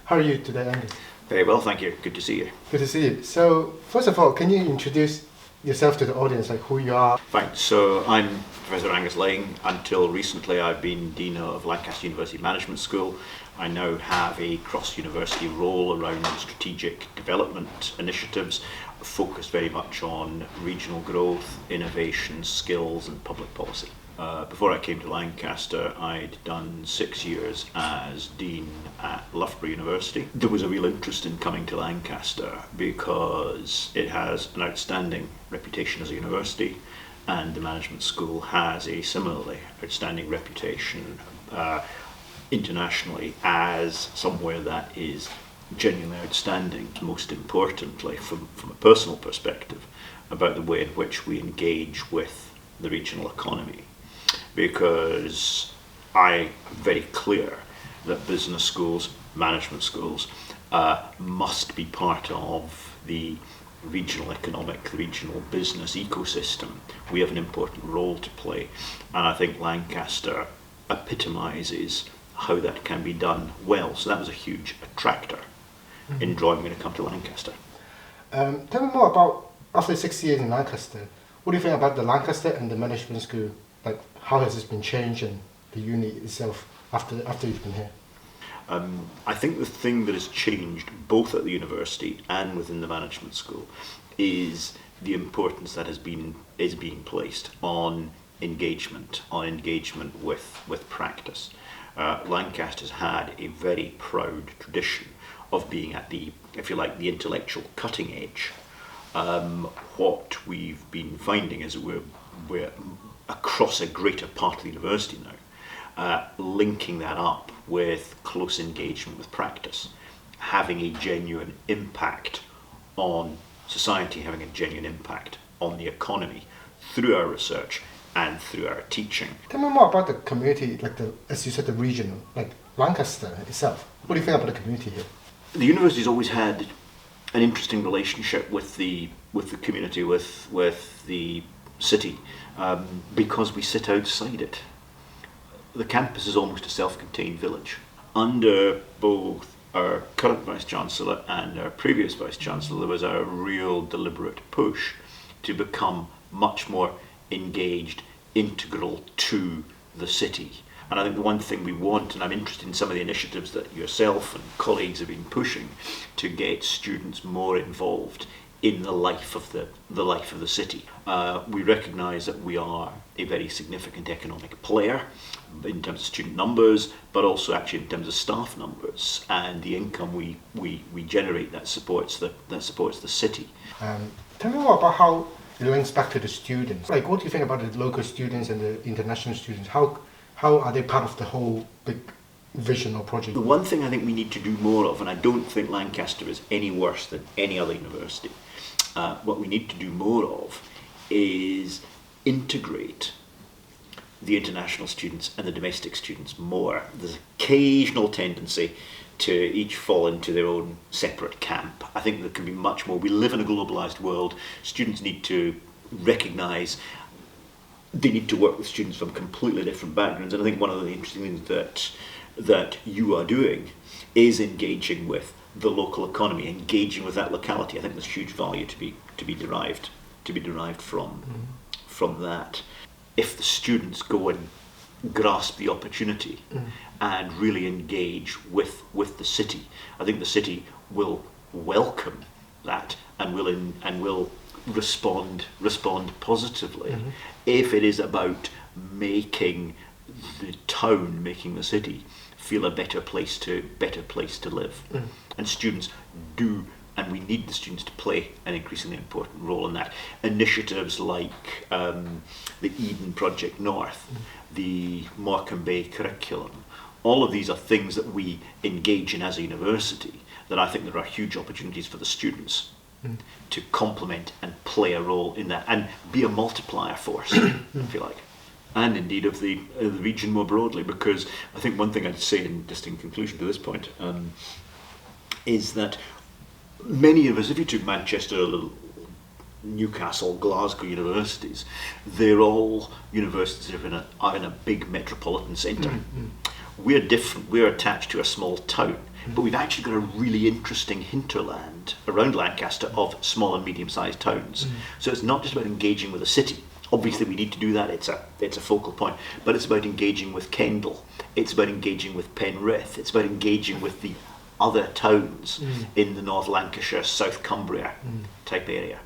How are you today, Angus? Very well, thank you. Good to see you. Good to see you. So, first of all, can you introduce yourself to the audience, like who you are? Fine. So I'm Professor Angus Laing. Until recently, I've been Dean of Lancaster University Management School. I now have a cross-university role around strategic development initiatives, focused very much on regional growth, innovation, skills and public policy. Before I came to Lancaster, I'd done 6 years as Dean at Loughborough University. There was a real interest in coming to Lancaster because it has an outstanding reputation as a university, and the management school has a similarly outstanding reputation internationally as somewhere that is genuinely outstanding, most importantly from a personal perspective, about the way in which we engage with the regional economy. Because I am very clear that business schools, management schools, must be part of the regional economic, the regional business ecosystem. We have an important role to play, and I think Lancaster epitomises how that can be done well. So that was a huge attractor in drawing me to come to Lancaster. Tell me more about, after 6 years in Lancaster, what do you think about the Lancaster and the management school? Like, how has this been changed and the uni itself after you've been here? I think the thing that has changed both at the university and within the management school is the importance that is being placed on engagement with practice. Lancaster's had a very proud tradition of being at the, if you like, the intellectual cutting edge. What we've been finding is that we're across a greater part of the university now, linking that up with close engagement with practice, having a genuine impact on society, having a genuine impact on the economy through our research and through our teaching. Tell me more about the community, like as you said, the regional, like Lancaster itself. What do you think about the community here? The university's always had an interesting relationship with the community, with the city, because we sit outside it. The campus is almost a self-contained village. Under both our current Vice-Chancellor and our previous Vice-Chancellor, there was a real deliberate push to become much more engaged, integral to the city. And I think the one thing we want, and I'm interested in some of the initiatives that yourself and colleagues have been pushing to get students more involved in the life of the city. We recognise that we are a very significant economic player in terms of student numbers, but also actually in terms of staff numbers and the income we generate that supports the city. Tell me more about how it links back to the students. Like, what do you think about the local students and the international students? How are they part of the whole big vision or project? The one thing I think we need to do more of, and I don't think Lancaster is any worse than any other university, what we need to do more of is integrate the international students and the domestic students more. There's occasional tendency to each fall into their own separate camp. I think there can be much more. We live in a globalised world. Students need to recognise they need to work with students from completely different backgrounds, and I think one of the interesting things that you are doing is engaging with the local economy, engaging with that locality. I think there's huge value to be derived from that. If the students go and grasp the opportunity and really engage with the city, I think the city will welcome that and will respond positively. If it is about making the town, making the city feel a better place to live. And students do, and we need the students to play an increasingly important role in that. Initiatives like the Eden Project North, the Morecambe Bay curriculum, all of these are things that we engage in as a university, that I think there are huge opportunities for the students to complement and play a role in that and be a multiplier force, if you like. And indeed of the region more broadly, because I think one thing I'd say, just in conclusion to this point, is that many of us, if you took Manchester, Newcastle, Glasgow universities, they're all universities that are in a big metropolitan centre. We're different. We're attached to a small town. but we've actually got a really interesting hinterland around Lancaster of small and medium-sized towns. So it's not just about engaging with a city. Obviously we need to do that, it's a focal point, but it's about engaging with Kendal, it's about engaging with Penrith, it's about engaging with the other towns in the North Lancashire, South Cumbria type area.